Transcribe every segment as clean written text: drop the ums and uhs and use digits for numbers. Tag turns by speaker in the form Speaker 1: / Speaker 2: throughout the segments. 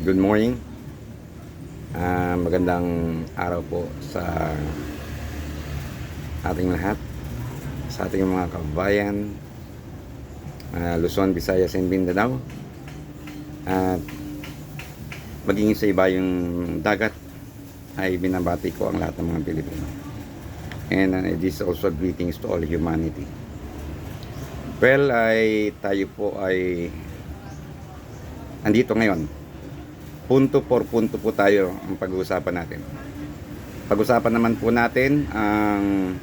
Speaker 1: Good morning. Magandang araw po sa ating lahat, sa ating mga kababayan, Luzon, Visayas, and Mindanao, at maging sa iba yung dagat, ay binabati ko ang lahat ng mga Pilipino. And this is also greetings to all humanity. Well, tayo po ay andito ngayon. Punto por punto po tayo ang pag-uusapan natin. Pag-usapan naman po natin ang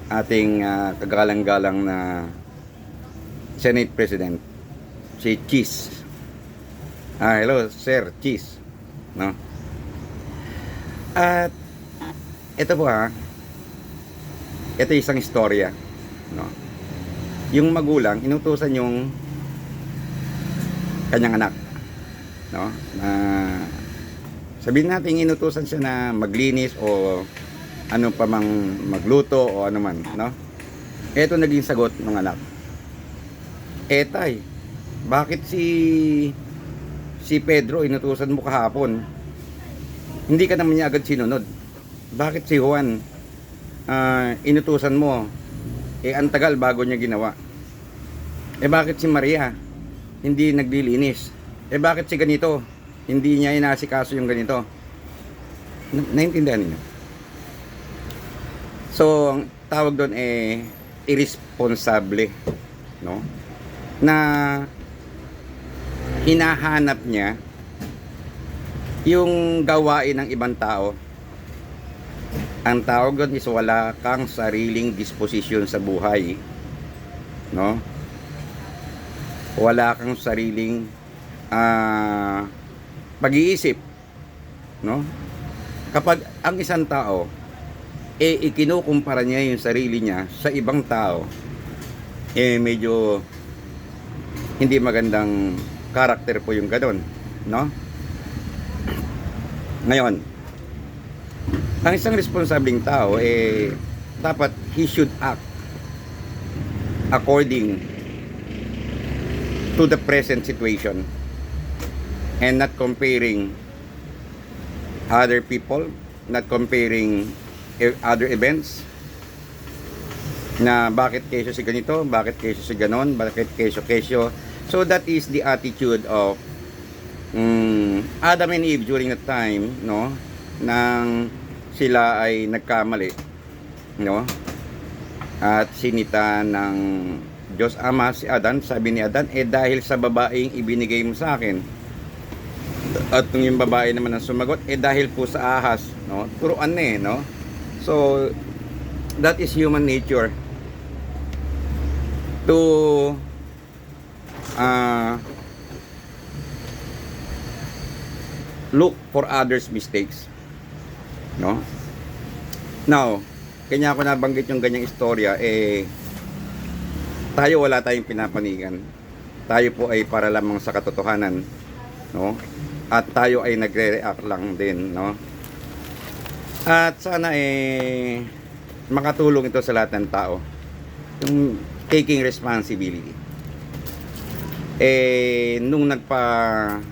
Speaker 1: ating kagalang-galang na Senate President, si Cheese. Hello, Sir Cheese. No? At ito po ito isang istorya. No? Yung magulang, inutusan yung kanyang anak. No? Sabihin natin inutusan siya na maglinis o ano pa mang magluto o ano man, no? Ito naging sagot ng anak. Tay, bakit si Pedro inutusan mo kahapon? Hindi ka naman niya agad sinunod. Bakit si Juan inutusan mo? Ang tagal bago niya ginawa. Bakit si Maria hindi naglilinis? Bakit si ganito? Hindi niya inasikaso yung ganito. Naintindihan niyo? So, ang tawag doon irresponsable, no? Na hinahanap niya yung gawain ng ibang tao. Ang tawag doon is wala kang sariling disposisyon sa buhay, no? Wala kang sariling pag-iisip, no? Kapag ang isang tao ikinukumpara niya yung sarili niya sa ibang tao, medyo hindi magandang karakter po yung gano'n, no? Ngayon, ang isang responsableng tao dapat he should act according to the present situation and not comparing other people, not comparing other events, na bakit kesyo si ganito, bakit kesyo si ganon, bakit kesyo. So that is the attitude of Adam and Eve during that time, no, nang sila ay nagkamali, no, at sinita ng Diyos Ama si Adan. Sabi ni Adan, dahil sa babaeng ibinigay mo sa akin, at yung babae naman ang sumagot, dahil po sa ahas, no? Turuan na no? So, that is human nature to look for others' mistakes, no? Now, kanya ako nabanggit yung ganyang istorya, tayo wala tayong pinapanigan. Tayo po ay para lamang sa katotohanan, no? At tayo ay nagre-react lang din, no? At sana makatulong ito sa lahat ng tao, yung taking responsibility. Nung nagpatawag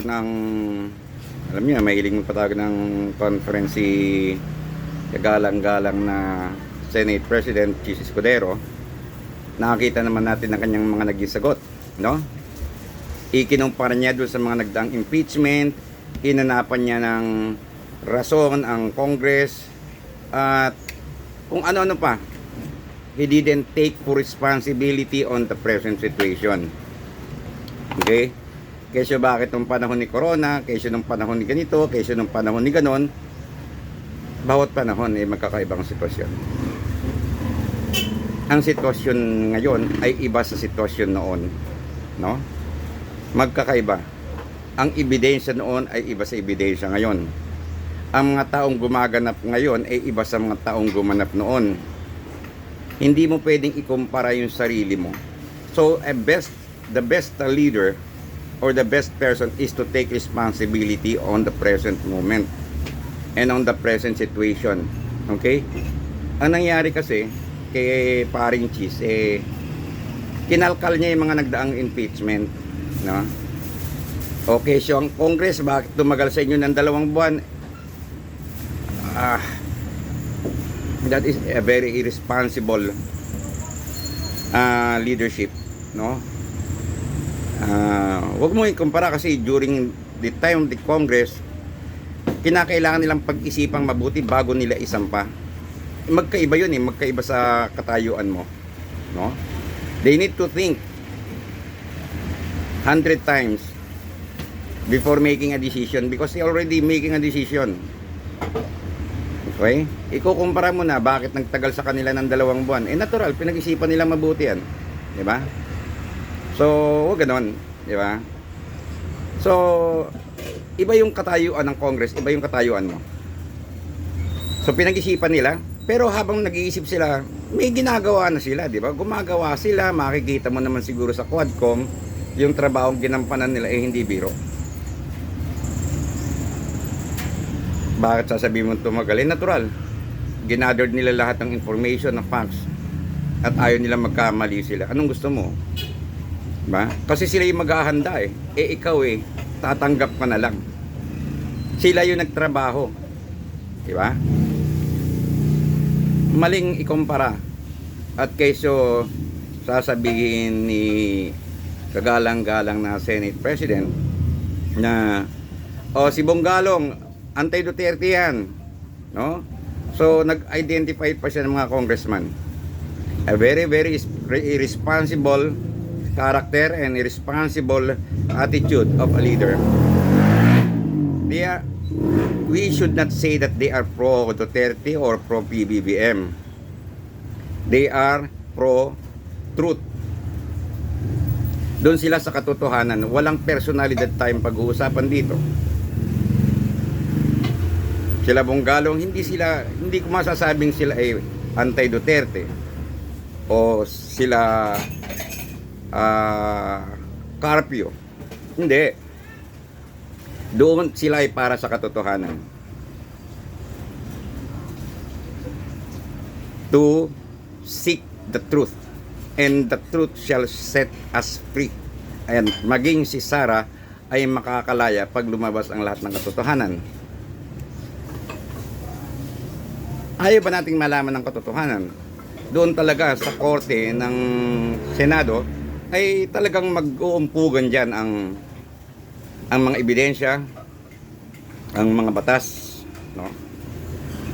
Speaker 1: ng, alam niyo, mahiling magpatawag ng conference si kagalang-galang na Senate President Chis Escudero, nakakita naman natin ang kanyang mga naging sagot, no? Ikinumpara niya doon sa mga nagdaang impeachment, hinanapan niya ng rason ang Congress, at kung ano-ano pa. He didn't take full responsibility on the present situation. Okay? Kesyo bakit nung panahon ni Corona, kesyo nung panahon ni ganito, kesyo nung panahon ni ganon, bawat panahon magkakaibang sitwasyon. Ang sitwasyon ngayon ay iba sa sitwasyon noon, no? Magkakaiba. Ang ebidensya noon ay iba sa ebidensya ngayon. Ang mga taong gumaganap ngayon ay iba sa mga taong gumanap noon. Hindi mo pwedeng ikumpara yung sarili mo. So, the best leader or the best person is to take responsibility on the present moment and on the present situation. Okay? Ang nangyari kasi kay paring Cheese, kinalkal niya yung mga nagdaang impeachment, no? Okay, so ang Congress, bakit tumagal sa inyo ng 2 buwan? Ah, that is a very irresponsible leadership, no? Huwag mo ikumpara kasi during the time of the Congress, kinakailangan nilang pag-isipang mabuti bago nila isampa. Magkaiba yun magkaiba sa katayuan mo, no? They need to think 100 times before making a decision because they already making a decision. Okay? Ikukumpara mo na bakit nagtagal sa kanila ng 2 buwan. Natural, pinag-isipan nila mabuti yan. Di ba? So, huwag ganon. Di ba? So, iba yung katayuan ng Congress, iba yung katayuan mo. So, pinag-isipan nila, pero habang nag-iisip sila, may ginagawa na sila, di ba? Gumagawa sila, makikita mo naman siguro sa Quadcom, yung trabahong ginampanan nila hindi biro. Bakit sasabihin mo tumagal? Natural. Ginathered nila lahat ng information, ng facts. At ayaw nila magkamali sila. Anong gusto mo? Diba? Kasi sila yung maghahanda ikaw tatanggap ka na lang. Sila yung nagtrabaho. Diba? Maling ikumpara. At kayso sasabihin ni kagalang-galang na Senate President na si Bonggalong anti-Duterte yan, no? So nag-identify pa siya ng mga congressman. A very very irresponsible character and irresponsible attitude of a leader. We should not say that they are pro Duterte or pro PBBM. They are pro truth. Doon sila sa katotohanan. Walang personalidad tayong pag-uusapan dito. Sila Bonggalong, hindi ko masasabing sila ay anti-Duterte o sila Carpio. Hindi. Doon sila ay para sa katotohanan. To seek the truth, and the truth shall set us free. Ayan, maging si Sarah ay makakalaya pag lumabas ang lahat ng katotohanan. Ayaw ba nating malaman ng katotohanan? Doon talaga sa korte ng Senado ay talagang mag-uumpugan dyan ang mga ebidensya, ang mga batas, no?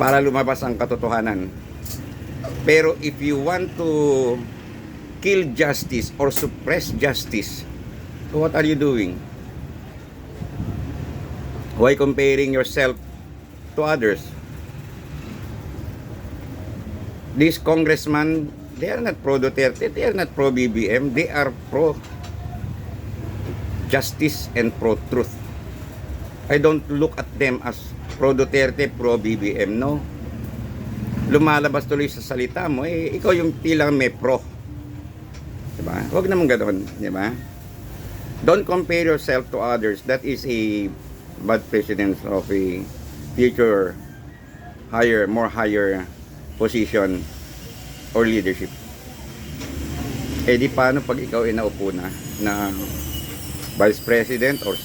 Speaker 1: Para lumabas ang katotohanan. Pero if you want to kill justice or suppress justice, so what are you doing? Why comparing yourself to others? These congressmen, they are not pro Duterte, they are not pro BBM, they are pro justice and pro truth. I don't look at them as pro Duterte, pro BBM, no. Lumalabas tuloy sa salita mo, ikaw yung tilang may pro. Diba? Huwag naman ganoon, diba? Don't compare yourself to others. That is a bad precedent of a future more higher position or leadership. Di paano pag ikaw ay naupo na Vice President or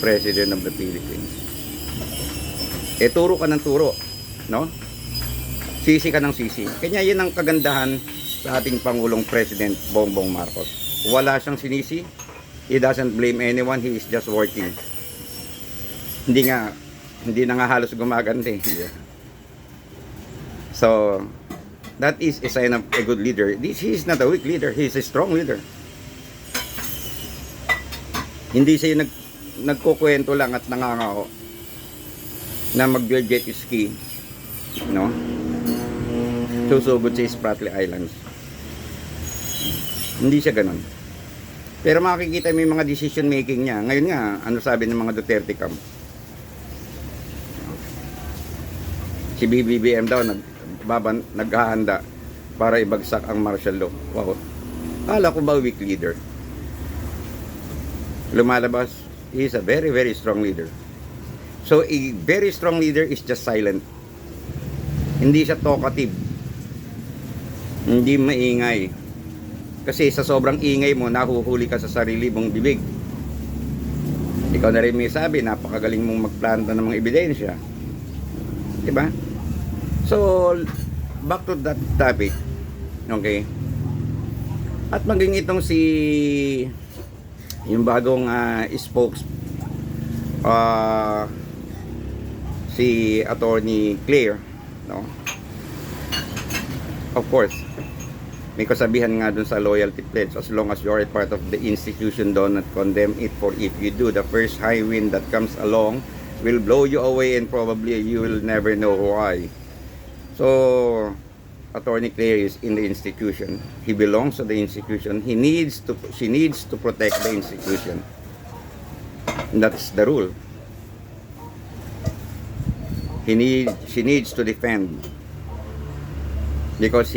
Speaker 1: President of the Philippines? Turo ka ng turo, no? Sisi ka ng sisi. Kanya yun ang kagandahan sa ating Pangulong President Bongbong Marcos. Wala siyang sinisi. He doesn't blame anyone. He is just working. Hindi na nga halos gumagante. Yeah. So, that is a sign of a good leader. He is not a weak leader. He is a strong leader. Hindi siya nagkukwento lang at nangangako na mag-jet ski, no? Susugod sa Spratly Islands. Hindi siya ganun. Pero makikita mo yung mga decision making niya. Ngayon nga, ano sabi ng mga Duterte camp? Si BBM daw naghahanda para ibagsak ang martial law. Wow. Kala ko ba weak leader? Lumalabas, he is a very, very strong leader. So, a very strong leader is just silent. Hindi siya talkative. Hindi maingay. Kasi sa sobrang ingay mo, nahuhuli ka sa sarili mong bibig. Ikaw na rin may sabi, napakagaling mong magplanta ng mga ebidensya. Diba? So, back to that topic. Okay? At maging itong yung bagong si Attorney Claire, no? Of course, may kasabihan nga dun sa loyalty pledge, as long as you are a part of the institution, do not condemn it, for if you do, the first high wind that comes along will blow you away and probably you will never know why. So, Attorney Claire is in the institution. He belongs to the institution. She needs to protect the institution. And that's the rule. She needs to defend, because